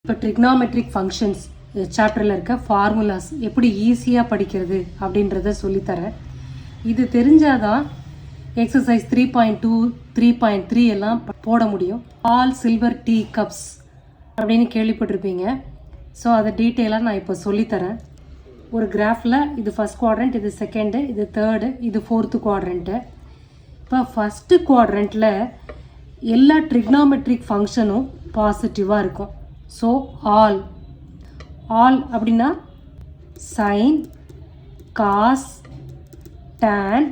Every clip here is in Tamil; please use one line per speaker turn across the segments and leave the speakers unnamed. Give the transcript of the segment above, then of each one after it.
இப்போ ட்ரிக்னாமெட்ரிக் ஃபங்க்ஷன்ஸ் சாப்டரில் இருக்க ஃபார்முலாஸ் எப்படி ஈஸியாக படிக்கிறது அப்படின்றத சொல்லித்தரேன். இது தெரிஞ்சாதான் எக்ஸசைஸ் 3.2 3.3 எல்லாம் போட முடியும். ஆல் சில்வர் டீ கப்ஸ் அப்படின்னு கேள்விப்பட்டிருப்பீங்க. ஸோ அதை டீட்டெயிலாக நான் இப்போ சொல்லித்தரேன். ஒரு கிராஃபில் இது ஃபஸ்ட் குவாட்ரண்ட், இது செகண்டு, இது தேர்டு, இது ஃபோர்த்து குவாட்ரண்ட்டு. இப்போ ஃபஸ்ட்டு குவாட்ரண்ட்டில் எல்லா ட்ரிக்னாமெட்ரிக் ஃபங்க்ஷனும் பாசிட்டிவாக இருக்கும். ஸோ ஆல் அப்படின்னா சைன், காஸ், tan,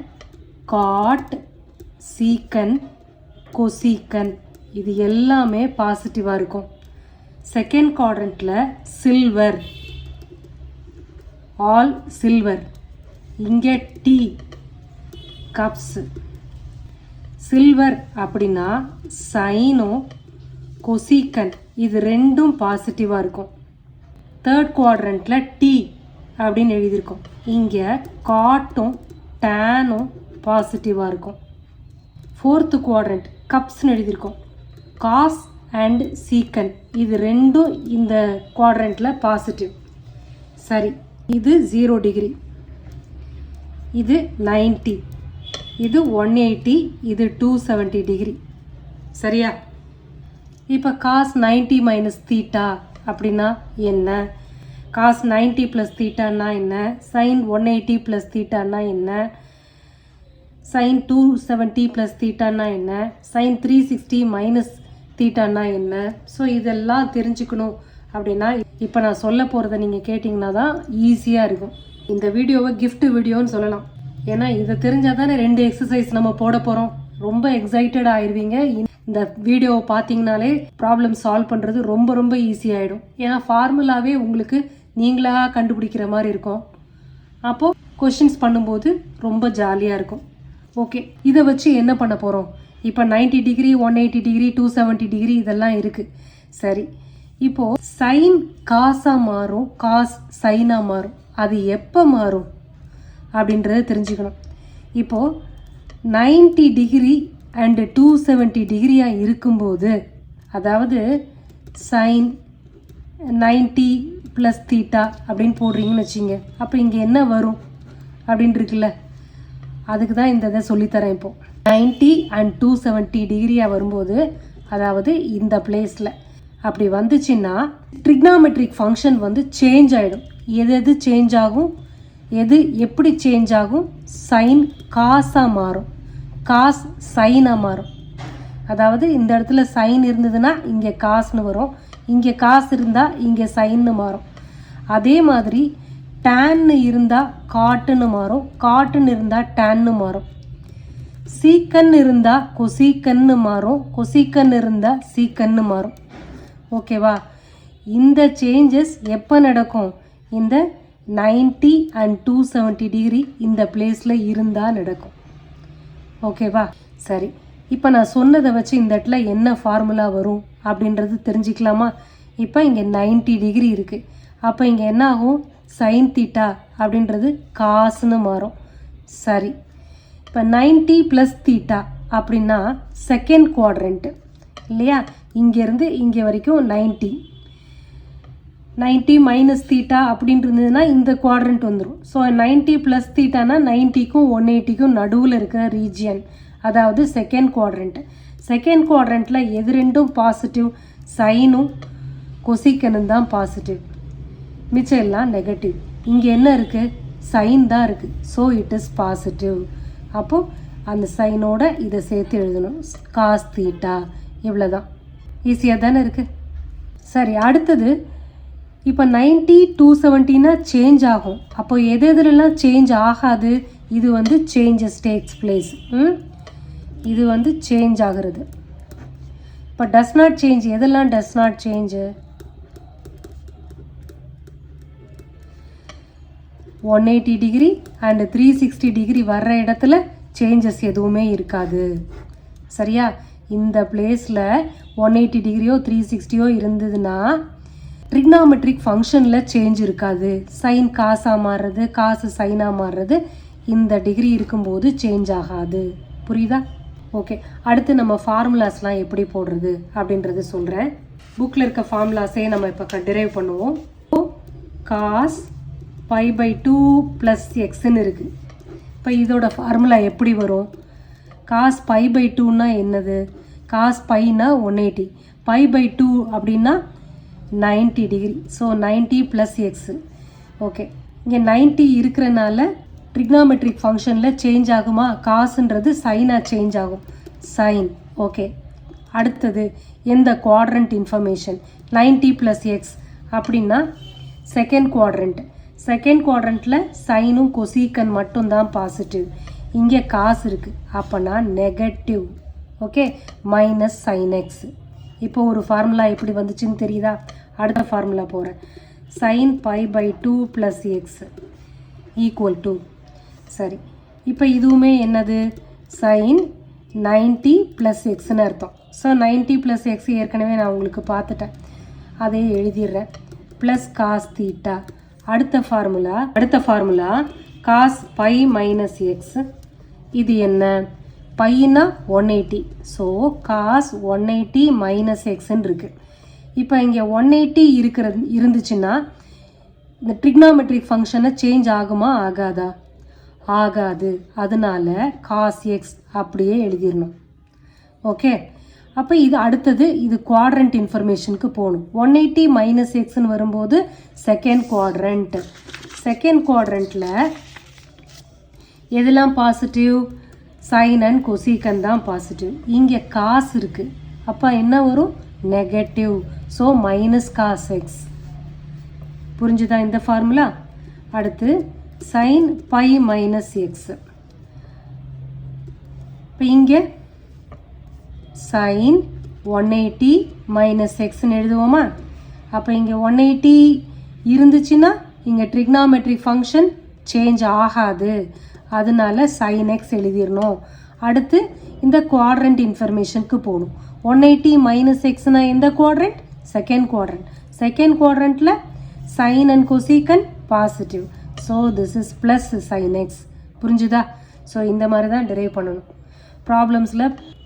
காட், சீக்கன், கொசீக்கன் இது எல்லாமே பாசிட்டிவாக இருக்கும். செகண்ட் குவாட்ரண்ட்டில் சில்வர், ஆல் சில்வர். இங்கே டீ கப்ஸு. சில்வர் அப்படின்னா சைனும் கொசீக்கன் இது ரெண்டும் பாசிட்டிவாக இருக்கும். தேர்ட் குவாட்ரண்ட்டில் டீ அப்படின்னு எழுதியிருக்கோம். இங்கே காட்டும் டேனும் பாசிட்டிவாக இருக்கும். ஃபோர்த்து குவாட்ரண்ட் கப்ஸ்னு எழுதியிருக்கோம். காஸ் அண்ட் சீக்கன் இது ரெண்டும் இந்த குவாட்ரண்ட்டில் பாசிட்டிவ். சரி, இது 0 டிகிரி, இது 90, இது 180, இது 270 டிகிரி. சரியா? இப்போ காஸ் 90 மைனஸ் தீட்டா அப்படின்னா என்ன, காஸ் 90 ப்ளஸ் தீட்டான்னா என்ன, சைன் 180 ப்ளஸ் தீட்டான்னா என்ன, சைன் 270 ப்ளஸ் தீட்டான்னா என்ன, சைன் 360 மைனஸ் தீட்டான்னா என்ன. ஸோ இதெல்லாம் தெரிஞ்சுக்கணும் அப்படின்னா இப்போ நான் சொல்ல போகிறத நீங்கள் கேட்டிங்கன்னா தான் ஈஸியாக இருக்கும். இந்த வீடியோவை கிஃப்ட் வீடியோன்னு சொல்லலாம். ஏன்னா இதை தெரிஞ்சால் தானே 2 எக்ஸசைஸ் நம்ம போட போகிறோம். ரொம்ப எக்ஸைட்டட் ஆயிடுவீங்க. இந்த வீடியோவை பார்த்தீங்கனாலே ப்ராப்ளம் சால்வ் பண்ணுறது ரொம்ப ரொம்ப ஈஸியாகிடும். ஏன்னா ஃபார்முலாவே உங்களுக்கு நீங்களாக கண்டுபிடிக்கிற மாதிரி இருக்கும். அப்போது கொஷின்ஸ் பண்ணும்போது ரொம்ப ஜாலியாக இருக்கும். ஓகே, இதை வச்சு என்ன பண்ண போகிறோம்? இப்போ 90 டிகிரி, 180 டிகிரி, 270 டிகிரி இதெல்லாம் இருக்குது. சரி, இப்போது சைன் காசாக மாறும், காஸ் சைனாக மாறும். அது எப்போ மாறும் அப்படின்றத தெரிஞ்சுக்கணும். இப்போது 90 டிகிரி அண்டு 270 டிகிரியாக இருக்கும்போது, அதாவது சைன் 90 ப்ளஸ் தீட்டா அப்படின்னு போடுறீங்கன்னு வச்சிங்க. அப்போ இங்கே என்ன வரும் அப்படின்னு இருக்குல்ல, அதுக்கு தான் இந்த இதை சொல்லித்தரேன். இப்போது 90 அண்ட் 270 டிகிரியாக வரும்போது, அதாவது இந்த பிளேஸில் அப்படி வந்துச்சுன்னா ட்ரிக்னாமெட்ரிக் ஃபங்க்ஷன் வந்து சேஞ்ச் ஆகிடும். எது சேஞ்ச் ஆகும், எது எப்படி சேஞ்ச் ஆகும்? சைன் காசாக மாறும், காஸ் சைனாக மாறும். அதாவது இந்த இடத்துல சைன் இருந்ததுன்னா இங்கே காசுன்னு வரும், இங்கே காசு இருந்தால் இங்கே சைன்னு மாறும். அதே மாதிரி டேன்னு இருந்தால் காட்டுன்னு மாறும், காட்டுன்னு இருந்தால் டேன்னு மாறும். சீக்கன்னு இருந்தால் கொசீக்கன்னு மாறும், கொசீக்கன்னு இருந்தால் சீக்கன்னு மாறும். ஓகேவா? இந்த சேஞ்சஸ் எப்போ நடக்கும்? இந்த 90 அண்ட் 270 டிகிரி இந்த பிளேஸில் இருந்தால் நடக்கும். ஓகேவா? சரி, இப்போ நான் சொன்னதை வச்சு இந்த இடத்துல என்ன ஃபார்முலா வரும் அப்படின்றது தெரிஞ்சுக்கலாமா? இப்போ இங்கே 90 டிகிரி இருக்குது. அப்போ இங்கே என்ன ஆகும்? சைன் தீட்டா அப்படின்றது காசுன்னு மாறும். சரி, இப்போ 90 ப்ளஸ் தீட்டா அப்படின்னா செகண்ட் குவாட்ரண்ட்டு இல்லையா? இங்கேருந்து இங்கே வரைக்கும் 90 மைனஸ் தீட்டா அப்படின்னு இருந்ததுன்னா இந்த குவாட்ரண்ட் வந்துடும். ஸோ 90 ப்ளஸ் தீட்டானா 90க்கும் 180க்கும் நடுவில் இருக்கிற ரீஜியன், அதாவது செகண்ட் குவாட்ரண்ட். செகண்ட் குவாட்ரண்ட்டில் எது ரெண்டும் பாசிட்டிவ்? சைனும் கொசிக்கனும் தான் பாசிட்டிவ், மிச்சம் எல்லாம் நெகட்டிவ். இங்கே என்ன இருக்குது? சைன் தான் இருக்குது. So it is positive. அப்போது அந்த சைனோட இதை சேர்த்து எழுதணும், காஸ் தீட்டா. இவ்வளோ தான், ஈஸியாக தானே இருக்குது. சரி, அடுத்தது இப்போ 90 270னா சேஞ்ச் ஆகும். அப்போ எதுலலாம் சேஞ்ச் ஆகாது? இது வந்து சேஞ்சஸ் டேக்ஸ் பிளேஸ். இது வந்து சேஞ்ச் ஆகிறது. இப்போ டஸ் நாட் சேஞ்ச், எதெல்லாம் does not change? 180 degree and 360 degree வர்ற இடத்துல சேஞ்சஸ் எதுவுமே இருக்காது. சரியா? இந்த பிளேஸில் 180 டிகிரியோ 360யோ இருந்ததுன்னா ட்ரிக்னாமெட்ரிக் ஃபங்க்ஷனில் சேஞ்ச் இருக்காது. சைன் காசாக மாறுறது, காசு சைனாக மாறுறது இந்த டிகிரி இருக்கும்போது சேஞ்ச் ஆகாது. புரியுதா? ஓகே, அடுத்து நம்ம ஃபார்முலாஸ்லாம் எப்படி போடுறது அப்படின்றது சொல்கிறேன். புக்கில் இருக்க ஃபார்முலாஸே நம்ம இப்போ டிரைவ் பண்ணுவோம். காஸ் பை பை 2 ப்ளஸ் எக்ஸ்ன்னு இருக்குது. இப்போ இதோட ஃபார்முலா எப்படி வரும்? காஸ் பை பை 2னா என்னது? காஸ் பைனா 180, பை பை 2 அப்படின்னா 90 degree. So 90 plus x. Okay, இங்கே 90 இருக்கிறனால ட்ரிக்னாமெட்ரிக் ஃபங்க்ஷனில் சேஞ்ச் ஆகுமா? காசுன்றது சைனாக சேஞ்ச் ஆகும். சைன். ஓகே, அடுத்தது எந்த குவாட்ரண்ட் இன்ஃபர்மேஷன்? 90 ப்ளஸ் எக்ஸ் அப்படின்னா செகண்ட் குவாட்ரண்ட். செகண்ட் குவாட்ரண்ட்டில் சைனும் கொசீக்கன் மட்டும்தான் பாசிட்டிவ். இங்கே காசு இருக்குது, அப்போனா negative. Okay, minus sine x. இப்போ ஒரு ஃபார்முலா எப்படி வந்துச்சுன்னு தெரியுதா? அடுத்த ஃபார்முலா போகிறேன். Sine pi by 2 plus x equal to, சரி, இப்போ இதுவுமே என்னது? சைன் 90 ப்ளஸ் எக்ஸ்ன்னு அர்த்தம். ஸோ 90 ப்ளஸ் எக்ஸ் ஏற்கனவே நான் உங்களுக்கு பார்த்துட்டேன், அதே எழுதிடுறேன். Plus cos theta. அடுத்த formula cos pi minus x. இது என்ன? பையனா 180. ஸோ காஸ் 180 மைனஸ் எக்ஸ்ன்னு இருக்குது. இப்போ இங்கே 180 இருந்துச்சுன்னா இந்த ட்ரிக்னாமெட்ரிக் ஃபங்க்ஷனை சேஞ்ச் ஆகுமா ஆகாதா? ஆகாது. அதனால காஸ் எக்ஸ் அப்படியே எழுதிடணும். ஓகே, அப்போ இது அடுத்தது இது குவாட்ரண்ட் இன்ஃபர்மேஷனுக்கு போகணும். 180 மைனஸ் எக்ஸ்ன்னு வரும்போது செகண்ட் குவாட்ரண்ட். செகண்ட் குவாட்ரண்ட்டில் எதெல்லாம் பாசிட்டிவ்? சைன் அண்ட் கொசீக்கன் தான் பாசிட்டிவ். இங்கே காசு இருக்குது, அப்போ என்ன வரும்? Negative. So minus cos x. புரிஞ்சுதா இந்த ஃபார்முலா? அடுத்து சைன் பை மைனஸ் எக்ஸ். இப்போ இங்கே சைன் 180 மைனஸ் எக்ஸ்ன்னு எழுதுவோமா? அப்போ இங்கே 180 இருந்துச்சுன்னா இங்கே ட்ரிக்னாமெட்ரிக் ஃபங்க்ஷன் சேஞ்ச் ஆகாது, அதனால சைன் எக்ஸ் எழுதிடணும். அடுத்து இந்த குவாட்ரண்ட் இன்ஃபர்மேஷனுக்கு போகணும். 180 மைனஸ் எக்ஸ்னா எந்த குவாட்ரண்ட்? Second quadrant. செகண்ட் குவாட்ரண்ட்டில் sine and cosecant positive. So this is plus sine x. புரிஞ்சுதா? ஸோ இந்த மாதிரி தான் டிரைவ் பண்ணணும். ப்ராப்ளம்ஸில்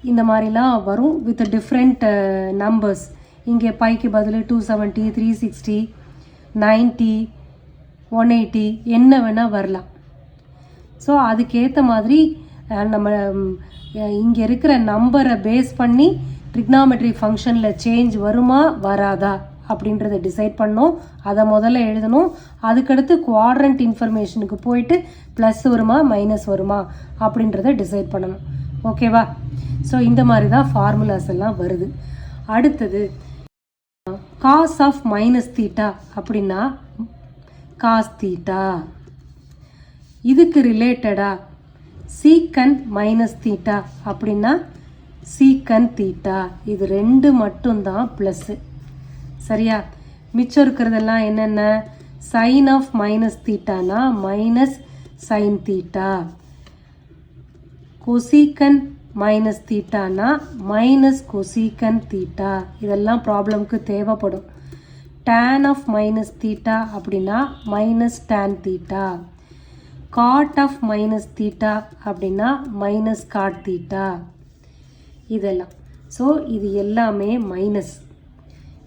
இந்த மாதிரிலாம் வரும் வித் டிஃப்ரெண்ட் நம்பர்ஸ். இங்கே பைக்கு பதில் 270, 360, 90, 180 என்ன வேணால் வரலாம். ஸோ அதுக்கேற்ற மாதிரி நம்ம இங்கே இருக்கிற நம்பரை பேஸ் பண்ணி ட்ரிக்னாமெட்ரி ஃபங்க்ஷனில் சேஞ்ச் வருமா வராதா அப்படின்றத டிசைட் பண்ணோம். அதை முதல்ல எழுதணும். அதுக்கடுத்து குவாட்ரண்ட் இன்ஃபர்மேஷனுக்கு போயிட்டு ப்ளஸ் வருமா மைனஸ் வருமா அப்படின்றத டிசைட் பண்ணணும். ஓகேவா? ஸோ இந்த மாதிரி தான் ஃபார்முலாஸ் எல்லாம் வருது. அடுத்தது காஸ் ஆஃப் மைனஸ் தீட்டா அப்படின்னா காஸ் தீட்டா. இதுக்கு ரிலேட்டடா சீக்கன் மைனஸ் தீட்டா அப்படின்னா சீக்கன் தீட்டா. இது ரெண்டு மட்டும்தான் ப்ளஸ்ஸு. சரியா? மிச்சம் இருக்கிறதெல்லாம் என்னென்ன? சைன் ஆஃப் மைனஸ் தீட்டானா minus sine theta, cosecant minus தீட்டானா மைனஸ் கொசீக்கன் தீட்டா. இதெல்லாம் ப்ராப்ளம்க்கு தேவைப்படும். tan ஆஃப் மைனஸ் தீட்டா அப்படின்னா minus tan theta, cot of minus theta அப்படின்னா மைனஸ் காட் தீட்டா. இதெல்லாம். ஸோ இது எல்லாமே மைனஸ்,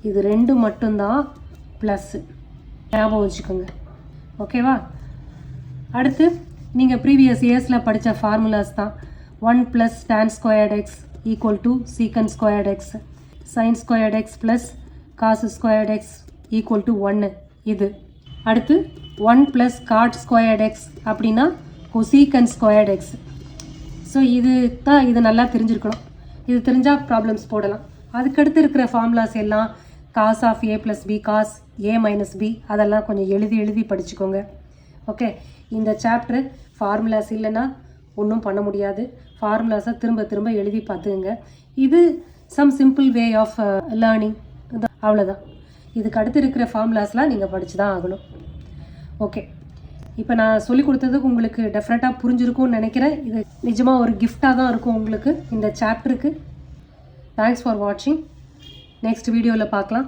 இது ரெண்டு மட்டும்தான் ப்ளஸ்ஸு. ஞாபகம் வச்சுக்கோங்க. ஓகேவா? அடுத்து நீங்கள் ப்ரீவியஸ் இயர்ஸில் படித்த ஃபார்முலாஸ் தான். 1 plus tan squared x equal to secant squared x, sine squared x plus cos squared x equal to 1. இது அடுத்து 1 ப்ளஸ் காட் ஸ்கொயர்ட் எக்ஸ் அப்படின்னா கொசீக்கன் ஸ்கொயர்ட் எக்ஸ். ஸோ இது நல்லா தெரிஞ்சிருக்கணும். இது தெரிஞ்சால் ப்ராப்ளம்ஸ் போடலாம். அதுக்கடுத்து இருக்கிற ஃபார்முலாஸ் எல்லாம் cos of a plus b, cos a minus b, அதெல்லாம் கொஞ்சம் எழுதி படிச்சுக்கோங்க. ஓகே, இந்த சாப்டர் ஃபார்முலாஸ் இல்லைன்னா ஒன்றும் பண்ண முடியாது. ஃபார்முலாஸை திரும்ப எழுதி பார்த்துக்குங்க. இது some simple way of learning. அவ்வளோதான். இதுக்கு அடுத்து இருக்கிற ஃபார்முலாஸ்லாம் நீங்கள் படித்து தான் ஆகணும். ஓகே, இப்போ நான் சொல்லி கொடுத்ததுக்கு உங்களுக்கு டெஃபினட்டாக புரிஞ்சிருக்கும்னு நினைக்கிறேன். இது நிஜமாக ஒரு கிஃப்டாக தான் இருக்கும் உங்களுக்கு இந்த சாப்டருக்கு. தேங்க்ஸ் ஃபார் வாட்சிங். நெக்ஸ்ட் வீடியோவில் பார்க்கலாம்.